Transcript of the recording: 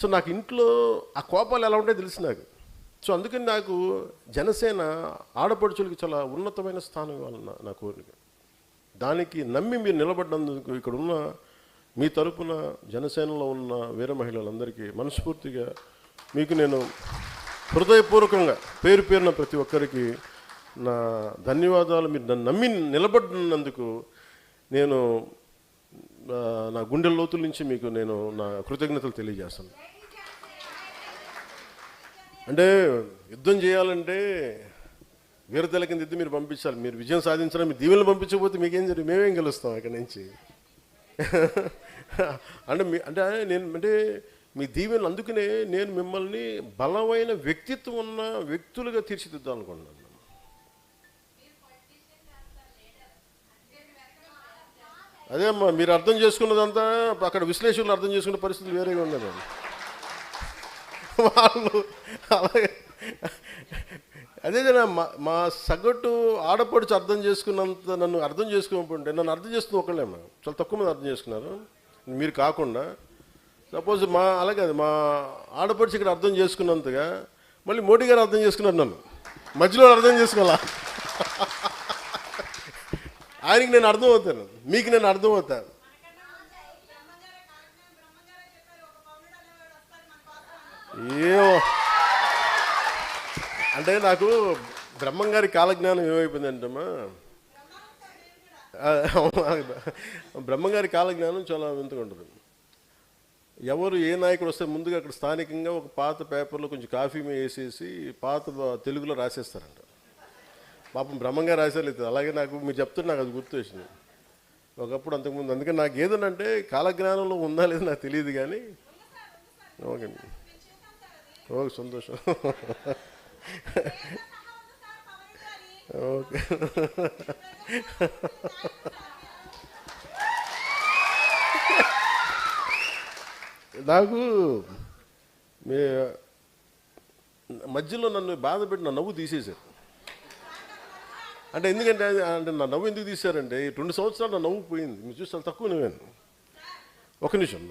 So నాకు ఇంట్లో ఆ కోపాలు ఎలా ఉంటాయో తెలుసు నాకు. సో అందుకని నాకు జనసేన ఆడపడుచులకి చాలా ఉన్నతమైన స్థానం ఇవ్వాలన్న నా కోరిక. దానికి నమ్మి మీరు నిలబడ్డందుకు ఇక్కడ ఉన్న మీ తరపున జనసేనలో ఉన్న వీర మహిళలందరికీ మనస్ఫూర్తిగా మీకు నేను హృదయపూర్వకంగా పేరు పేరున ప్రతి ఒక్కరికి నా ధన్యవాదాలు. మీరు నన్ను నమ్మి నిలబడినందుకు నేను నా గుండెల లోతుల నుంచి మీకు నేను నా కృతజ్ఞతలు తెలియజేస్తాను. అంటే యుద్ధం చేయాలంటే వీరతల కింద యుద్ధం మీరు పంపించాలి. మీరు విజయం సాధించాలి. మీ దీవెనలు పంపించకపోతే మీకేం జరిగి మేమేం గెలుస్తాం అక్కడి నుంచి. అంటే అంటే మీ దీవెనలు, అందుకనే నేను మిమ్మల్ని బలమైన వ్యక్తిత్వం ఉన్న వ్యక్తులుగా తీర్చిదిద్దాలనుకున్నాను. అదే అమ్మా, మీరు అర్థం చేసుకున్నదంతా అక్కడ విశ్లేషకులు అర్థం చేసుకునే పరిస్థితులు వేరేగా ఉన్నది. వాళ్ళు అలాగే అదే కదా మా సగటు ఆడపడుచు అర్థం చేసుకున్నంత నన్ను అర్థం చేసుకోకుంటే, నన్ను అర్థం చేసుకుని ఒకళ్ళేమ్మా చాలా తక్కువ మంది అర్థం చేసుకున్నారు మీరు కాకుండా. సపోజ్ అలాగే మా ఆడపడుచు ఇక్కడ అర్థం చేసుకున్నంతగా మళ్ళీ మోడీ గారు అర్థం చేసుకున్నారు నన్ను, మధ్యలో అర్థం చేసుకోవాలా. ఆయనకి నేను అర్థం అవుతాను, మీకు నేను అర్థం అవుతాను. ఏమో అంటే నాకు బ్రహ్మంగారి కాలజ్ఞానం ఏమైపోయిందంటమ్మా, బ్రహ్మంగారి కాలజ్ఞానం చాలా వింతగా ఉంటుంది. ఎవరు ఏ నాయకుడు వస్తే ముందుగా అక్కడ స్థానికంగా ఒక పాత పేపర్లో కొంచెం కాఫీ వేసేసి పాత తెలుగులో రాసేస్తారంట. పాపం బ్రహ్మంగారు రాసేలేదు. అలాగే నాకు మీరు చెప్తుంటే నాకు అది గుర్తు వచ్చింది ఒకప్పుడు అంతకుముందు. అందుకని నాకు ఏదనంటే కాలజ్ఞానంలో ఉందా లేదా నాకు తెలియదు కానీ ఓకే ఓకే సంతోషం. ఓకే నాకు మధ్యలో నన్ను బాధ పెట్టి నా నవ్వు తీసేశారు. అంటే ఎందుకంటే నా నవ్వు ఎందుకు తీశారంటే 2 సంవత్సరాలు నా నవ్వు పోయింది. మీరు చూస్తే తక్కువ నవ్వాను. ఒక నిమిషం.